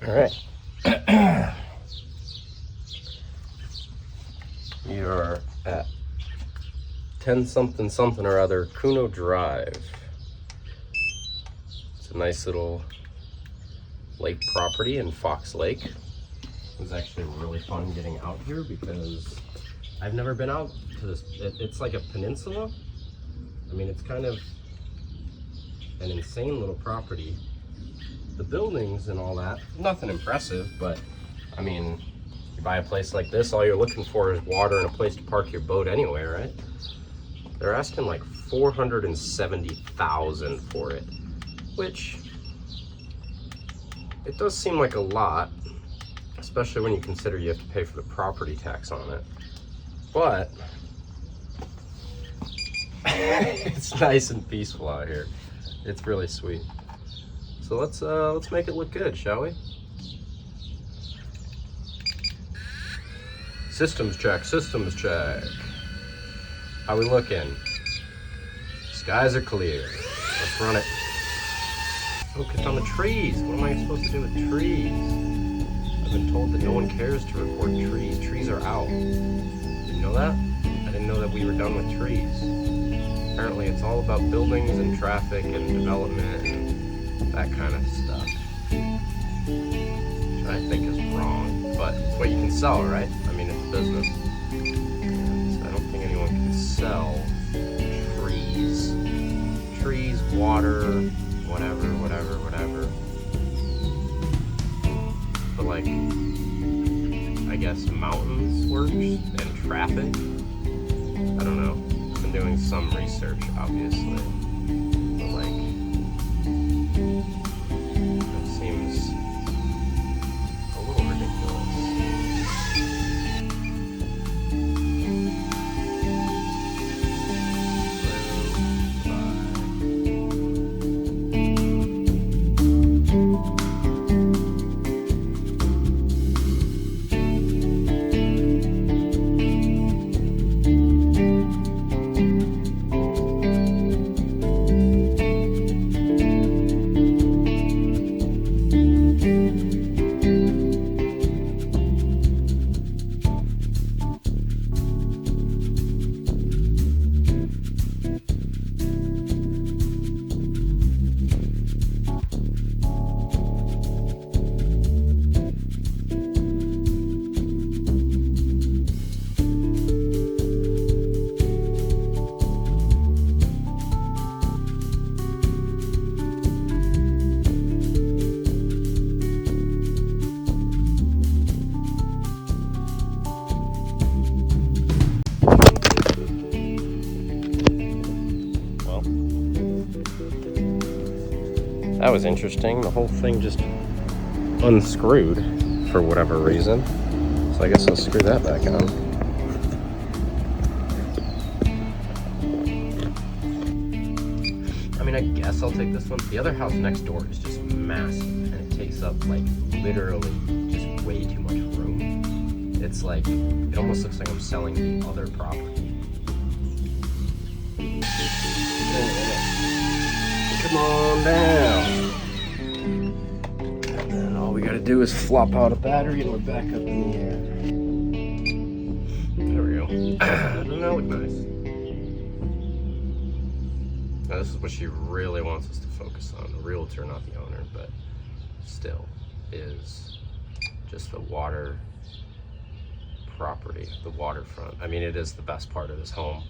All right. You're at 10 something something or other Kuno Drive. It's a nice little lake property in Fox Lake. It was actually really fun getting out here because I've never been out to this. It's like a peninsula. I mean, it's kind of an insane little property. The buildings and all that, nothing impressive, but I mean, you buy a place like this, all you're looking for is water and a place to park your boat anyway, right? They're asking like $470,000 for it, which it does seem like a lot, especially when you consider you have to pay for the property tax on it. But it's nice and peaceful out here. It's really sweet. So let's make it look good, shall we? Systems check, systems check. How we looking? Skies are clear. Let's run it. Focused on the trees. What am I supposed to do with trees? I've been told that no one cares to report trees. Trees are out. Did you know that? I didn't know that we were done with trees. Apparently it's all about buildings and traffic and development and that kind of stuff. Which I think is wrong, but it's what you can sell, right? I mean, it's a business. So I don't think anyone can sell trees. Trees, water, whatever. But like, I guess mountains works and traffic. I don't know. I've been doing some research, obviously. But like, it seems a little ridiculous. That was interesting. The whole thing just unscrewed for whatever reason. So I guess I'll screw that back on. I mean, I guess I'll take this one. The other house next door is just massive and it takes up like literally just way too much room. It's like, it almost looks like I'm selling the other property. Come on down. And then all we gotta do is flop out a battery and we're back up in the air. There we go. Doesn't that look nice? Now this is what she really wants us to focus on. The realtor, not the owner, but still is just the water property, the waterfront. I mean, it is the best part of this home.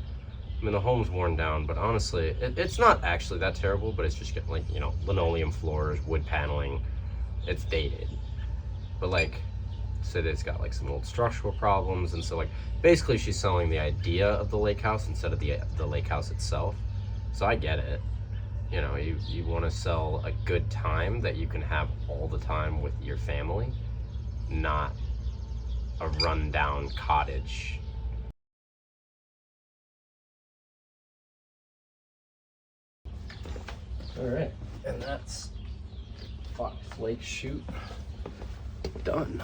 I mean, the home's worn down, but honestly, it's not actually that terrible, but it's just getting like, you know, linoleum floors, wood paneling. It's dated. But like, say that it's got like some old structural problems, and so like, basically she's selling the idea of the lake house instead of the lake house itself. So I get it. You know, you want to sell a good time that you can have all the time with your family, not a rundown cottage. All right, and that's Fox Lake shoot done.